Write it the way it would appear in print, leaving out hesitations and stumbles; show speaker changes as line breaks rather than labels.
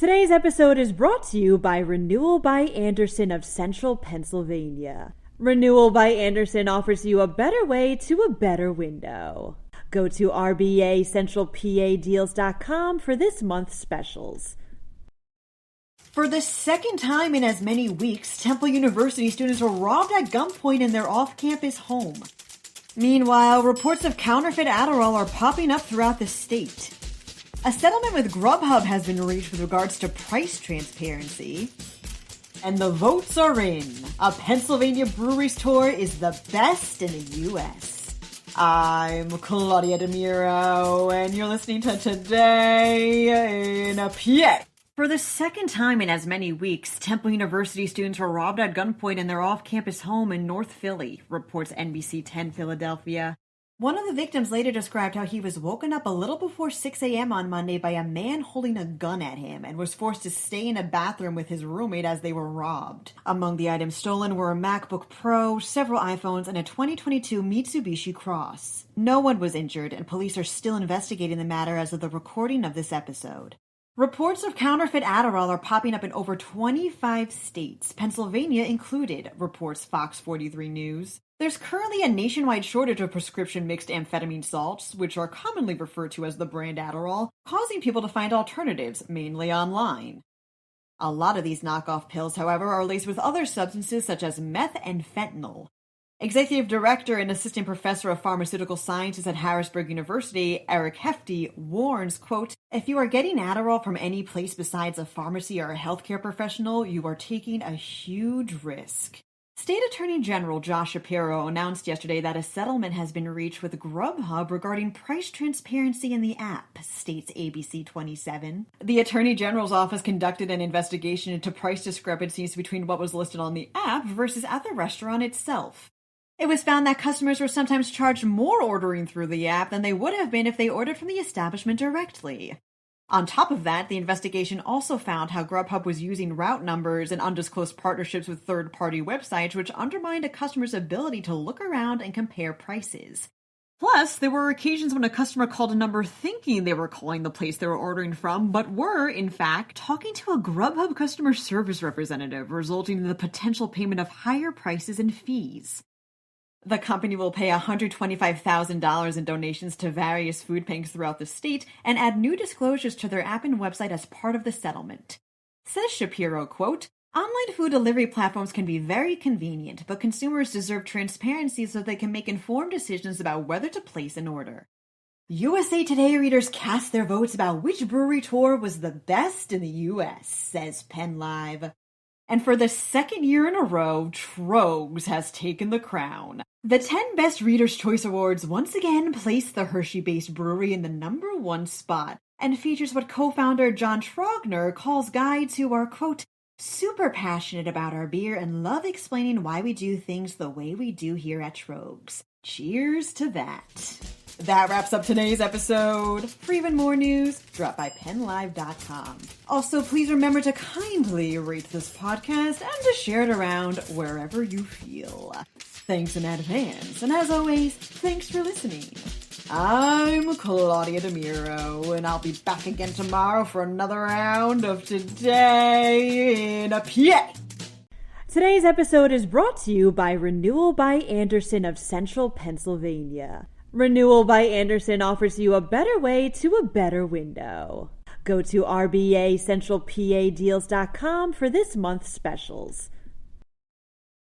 Today's episode is brought to you by Renewal by Andersen of Central Pennsylvania. Renewal by Andersen offers you a better way to a better window. Go to rbacentralpadeals.com for this month's specials.
For the second time in as many weeks, Temple University students were robbed at gunpoint in their off-campus home. Meanwhile, reports of counterfeit Adderall are popping up throughout the state. A settlement with Grubhub has been reached with regards to price transparency. And the votes are in. A Pennsylvania brewery's tour is the best in the U.S. I'm Claudia Dimuro, and you're listening to Today in a PA. For the second time in as many weeks, Temple University students were robbed at gunpoint in their off-campus home in North Philly, reports NBC 10 Philadelphia. One of the victims later described how he was woken up a little before 6 a.m. on Monday by a man holding a gun at him and was forced to stay in a bathroom with his roommate as they were robbed. Among the items stolen were a MacBook Pro, several iPhones, and a 2022 Mitsubishi Cross. No one was injured, and police are still investigating the matter as of the recording of this episode. Reports of counterfeit Adderall are popping up in over 25 states, Pennsylvania included, reports Fox 43 News. There's currently a nationwide shortage of prescription mixed amphetamine salts, which are commonly referred to as the brand Adderall, causing people to find alternatives, mainly online. A lot of these knockoff pills, however, are laced with other substances such as meth and fentanyl. Executive Director and Assistant Professor of Pharmaceutical Sciences at Harrisburg University, Eric Hefty, warns, quote, "If you are getting Adderall from any place besides a pharmacy or a healthcare professional, you are taking a huge risk." State Attorney General Josh Shapiro announced yesterday that a settlement has been reached with Grubhub regarding price transparency in the app, states ABC 27. The Attorney General's office conducted an investigation into price discrepancies between what was listed on the app versus at the restaurant itself. It was found that customers were sometimes charged more ordering through the app than they would have been if they ordered from the establishment directly. On top of that, the investigation also found how Grubhub was using route numbers and undisclosed partnerships with third-party websites, which undermined a customer's ability to look around and compare prices. Plus, there were occasions when a customer called a number thinking they were calling the place they were ordering from, but were, in fact, talking to a Grubhub customer service representative, resulting in the potential payment of higher prices and fees. The company will pay $125,000 in donations to various food banks throughout the state and add new disclosures to their app and website as part of the settlement. Says Shapiro, quote, "Online food delivery platforms can be very convenient, but consumers deserve transparency so they can make informed decisions about whether to place an order." USA Today readers cast their votes about which brewery tour was the best in the U.S., says PennLive. And for the second year in a row, Trogs has taken the crown. The 10 Best Readers' Choice Awards once again placed the Hershey-based brewery in the #1 spot and features what co-founder John Trogner calls guides who are, quote, "super passionate about our beer and love explaining why we do things the way we do here at Trogs." Cheers to that. That wraps up today's episode. For even more news, drop by PennLive.com. Also, please remember to kindly rate this podcast and to share it around wherever you feel. Thanks in advance, and as always, thanks for listening. I'm Claudia Dimuro, and I'll be back again tomorrow for another round of Today in a PA.
Today's episode is brought to you by Renewal by Andersen of Central Pennsylvania. Renewal by Andersen offers you a better way to a better window. Go to rbacentralpadeals.com for this month's specials.